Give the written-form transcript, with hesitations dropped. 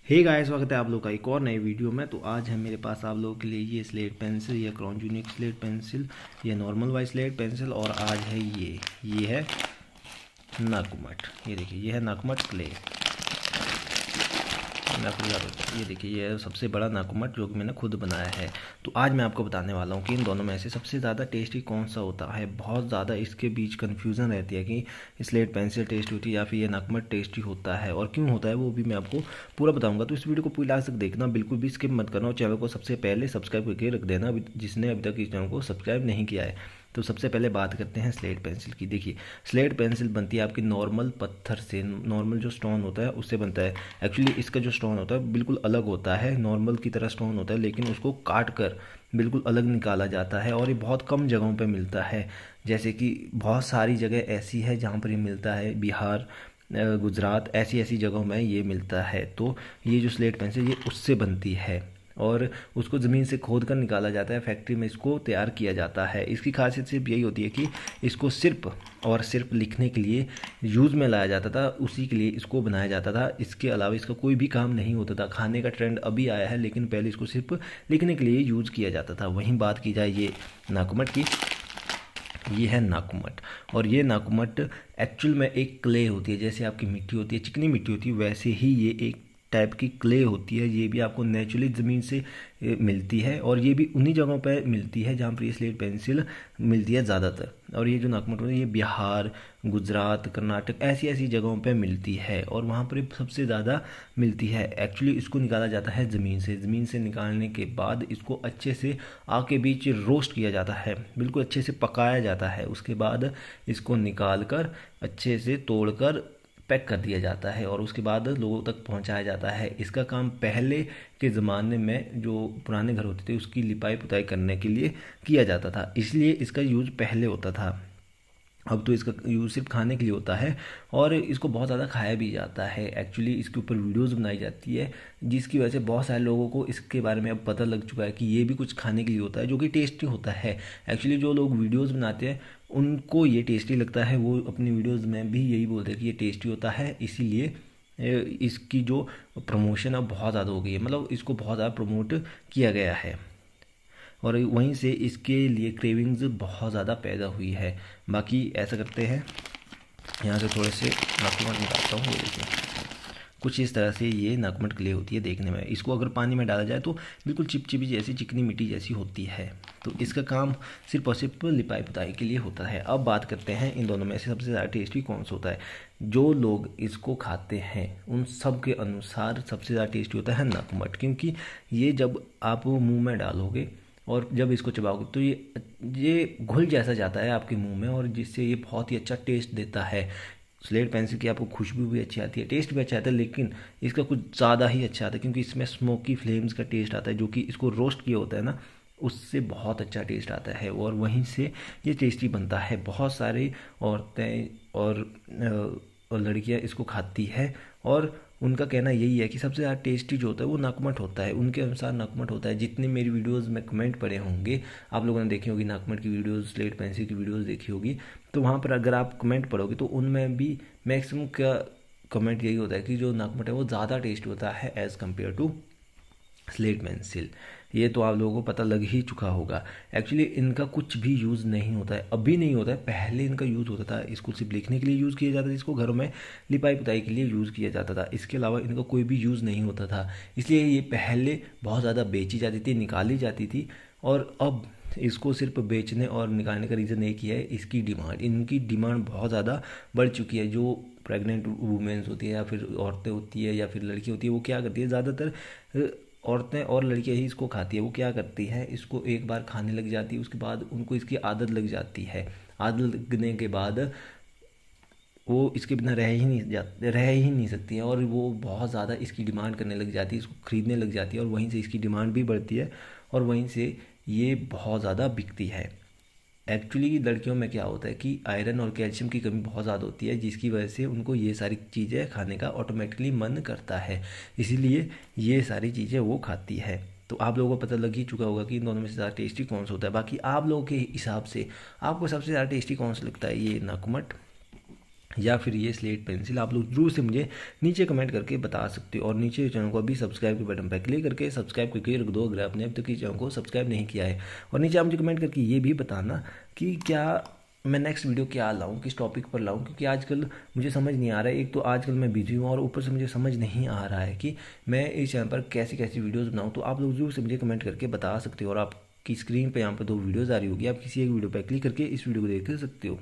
Hey guys, स्वागत है आप लोग का एक और नए वीडियो में। तो आज है मेरे पास आप लोगों के लिए ये स्लेट पेंसिल, ये क्रॉन्जूनिक स्लेट पेंसिल, ये नॉर्मल वाइज स्लेट पेंसिल और आज है ये है नाकुमट। ये देखिए, ये है नाकुमट क्ले। मैं आपको बता दूँ, ये देखिए, ये है सबसे बड़ा नाकुमट जो कि मैंने खुद बनाया है। तो आज मैं आपको बताने वाला हूँ कि इन दोनों में से सबसे ज़्यादा टेस्टी कौन सा होता है। बहुत ज़्यादा इसके बीच कन्फ्यूज़न रहती है कि स्लेट पेंसिल टेस्टी होती है या फिर ये नाकुमट टेस्टी होता है, और क्यों होता है वो भी मैं आपको पूरा बताऊँगा। तो इस वीडियो को पूरी लास्ट तक देखना, बिल्कुल भी स्किप मत करना और चैनल को सबसे पहले सब्सक्राइब करके रख देना जिसने अभी तक इस चैनल को सब्सक्राइब नहीं किया है। तो सबसे पहले बात करते हैं स्लेट पेंसिल की। देखिए, स्लेट पेंसिल बनती है आपकी नॉर्मल पत्थर से, नॉर्मल जो स्टोन होता है उससे बनता है। एक्चुअली इसका जो स्टोन होता है बिल्कुल अलग होता है, नॉर्मल की तरह स्टोन होता है, लेकिन उसको काट कर बिल्कुल अलग निकाला जाता है और ये बहुत कम जगहों पे मिलता है। जैसे कि बहुत सारी जगह ऐसी है जहाँ पर ये मिलता है, बिहार, गुजरात, ऐसी ऐसी जगहों में ये मिलता है। तो ये जो स्लेट पेंसिल ये उससे बनती है और उसको ज़मीन से खोद कर निकाला जाता है, फैक्ट्री में इसको तैयार किया जाता है। इसकी खासियत सिर्फ यही होती है कि इसको सिर्फ और सिर्फ लिखने के लिए यूज़ में लाया जाता था, उसी के लिए इसको बनाया जाता था। इसके अलावा इसका कोई भी काम नहीं होता था। खाने का ट्रेंड अभी आया है, लेकिन पहले इसको सिर्फ लिखने के लिए यूज़ किया जाता था। वहीं बात की जाए ये नाकुमट की, ये है नाकुमट। और ये नाकुमट एक्चुअल में एक क्ले होती है। जैसे आपकी मिट्टी होती है, चिकनी मिट्टी होती है, वैसे ही ये एक टाइप की क्ले होती है। ये भी आपको नेचुरली ज़मीन से मिलती है और ये भी उन्हीं जगहों पर मिलती है जहाँ पर ये स्लेट पेंसिल मिलती है ज़्यादातर। और ये जो नाकुमट होती है ये बिहार, गुजरात, कर्नाटक, ऐसी ऐसी जगहों पे मिलती है और वहाँ पर सबसे ज़्यादा मिलती है। एक्चुअली इसको निकाला जाता है ज़मीन से। ज़मीन से निकालने के बाद इसको अच्छे से आग के बीच रोस्ट किया जाता है, बिल्कुल अच्छे से पकाया जाता है। उसके बाद इसको निकाल कर अच्छे से तोड़कर पैक कर दिया जाता है और उसके बाद लोगों तक पहुंचाया जाता है। इसका काम पहले के ज़माने में जो पुराने घर होते थे उसकी लिपाई पुताई करने के लिए किया जाता था, इसलिए इसका यूज़ पहले होता था। अब तो इसका यूज़ सिर्फ खाने के लिए होता है और इसको बहुत ज़्यादा खाया भी जाता है। एक्चुअली इसके ऊपर वीडियोस बनाई जाती है, जिसकी वजह से बहुत सारे लोगों को इसके बारे में अब पता लग चुका है कि ये भी कुछ खाने के लिए होता है जो कि टेस्टी होता है। एक्चुअली जो लोग वीडियोस बनाते हैं उनको ये टेस्टी लगता है, वो अपनी वीडियोज़ में भी यही बोलते हैं कि ये टेस्टी होता है। इसीलिए इसकी जो प्रमोशन अब बहुत ज़्यादा हो गई है, मतलब इसको बहुत ज़्यादा प्रमोट किया गया है और वहीं से इसके लिए क्रेविंग्स बहुत ज़्यादा पैदा हुई है। बाकी ऐसा करते हैं, यहाँ से थोड़े से नाकुमट निकालता हूँ। ये देखिए, कुछ इस तरह से ये नाकुमट क्ले होती है देखने में। इसको अगर पानी में डाला जाए तो बिल्कुल चिपचिपी जैसी, चिकनी मिट्टी जैसी होती है। तो इसका काम सिर्फ और सिर्फ लिपाई पुताई के लिए होता है। अब बात करते हैं इन दोनों में से सबसे ज़्यादा टेस्टी कौन सा होता है। जो लोग इसको खाते हैं उन सब के अनुसार सबसे ज़्यादा टेस्टी होता है नाकुमट, क्योंकि ये जब आप मुँह में डालोगे और जब इसको चबाओगे तो ये घुल जैसा जाता है आपके मुंह में और जिससे ये बहुत ही अच्छा टेस्ट देता है। स्लेट पेंसिल की आपको खुशबू भी अच्छी आती है, टेस्ट भी अच्छा आता है, लेकिन इसका कुछ ज़्यादा ही अच्छा आता है क्योंकि इसमें स्मोकी फ्लेम्स का टेस्ट आता है, जो कि इसको रोस्ट किया होता है ना, उससे बहुत अच्छा टेस्ट आता है और वहीं से ये टेस्टी बनता है। बहुत सारी औरतें और लड़कियां इसको खाती है और उनका कहना यही है कि सबसे ज़्यादा टेस्टी जो होता है वो नाकुमट होता है। उनके अनुसार नाकुमट होता है। जितने मेरी वीडियोस में कमेंट पड़े होंगे, आप लोगों ने देखी होगी नाकुमट की वीडियोस, स्लेट पेंसिल की वीडियोस देखी होगी, तो वहाँ पर अगर आप कमेंट पढ़ोगे तो उनमें भी मैक्सिमम का कमेंट यही होता है कि जो नाकुमट है वो ज़्यादा टेस्टी होता है as compare to slate pencil. ये तो आप लोगों को पता लग ही चुका होगा। एक्चुअली इनका कुछ भी यूज़ नहीं होता है, अभी नहीं होता है, पहले इनका यूज़ होता था। इसको सिर्फ लिखने के लिए यूज़ किया जाता था, इसको घरों में लिपाई पुताई के लिए यूज़ किया जाता था। इसके अलावा इनका कोई भी यूज़ नहीं होता था, इसलिए ये पहले बहुत ज़्यादा बेची जाती थी, निकाली जाती थी। और अब इसको सिर्फ बेचने और निकालने का रीज़न एक ही है, इसकी डिमांड। इनकी डिमांड बहुत ज़्यादा बढ़ चुकी है। जो प्रेग्नेंट वुमेंस होती है या फिर औरतें होती है या फिर लड़की होती है, वो क्या करती है, ज़्यादातर औरतें और लड़कियां ही इसको खाती है। वो क्या करती है, इसको एक बार खाने लग जाती है, उसके बाद उनको इसकी आदत लग जाती है। आदत लगने के बाद वो इसके बिना रह ही नहीं सकती है और वो बहुत ज़्यादा इसकी डिमांड करने लग जाती है, इसको ख़रीदने लग जाती है और वहीं से इसकी डिमांड भी बढ़ती है और वहीं से ये बहुत ज़्यादा बिकती है। एक्चुअली लड़कियों में क्या होता है कि आयरन और कैल्शियम की कमी बहुत ज़्यादा होती है, जिसकी वजह से उनको ये सारी चीज़ें खाने का ऑटोमेटिकली मन करता है, इसीलिए ये सारी चीज़ें वो खाती है। तो आप लोगों को पता लग ही चुका होगा कि इन दोनों में से ज़्यादा टेस्टी कौन सा होता है। बाकी आप लोगों के हिसाब से आपको सबसे ज़्यादा टेस्टी कौन सा लगता है, ये नाकुमट या फिर ये स्लेट पेंसिल, आप लोग जरूर से मुझे नीचे कमेंट करके बता सकते हो। और नीचे चैनल को अभी सब्सक्राइब के बटन पर क्लिक करके सब्सक्राइब करके रख दो अगर आपने अब तक इस चैनल को सब्सक्राइब नहीं किया है। और नीचे आप मुझे कमेंट करके ये भी बताना कि क्या मैं नेक्स्ट वीडियो क्या लाऊं, किस टॉपिक पर लाऊं, क्योंकि आजकल मुझे समझ नहीं आ रहा है। एक तो आजकल मैं बिजी हूं और ऊपर से मुझे समझ नहीं आ रहा है कि मैं इस चैनल पर कैसी कैसी वीडियोस बनाऊं। तो आप लोग जरूर से मुझे कमेंट करके बता सकते हो। और आपकी स्क्रीन पे यहाँ पर 2 वीडियोज़ आ रही होगी, आप किसी एक वीडियो पर क्लिक करके इस वीडियो को देख सकते हो।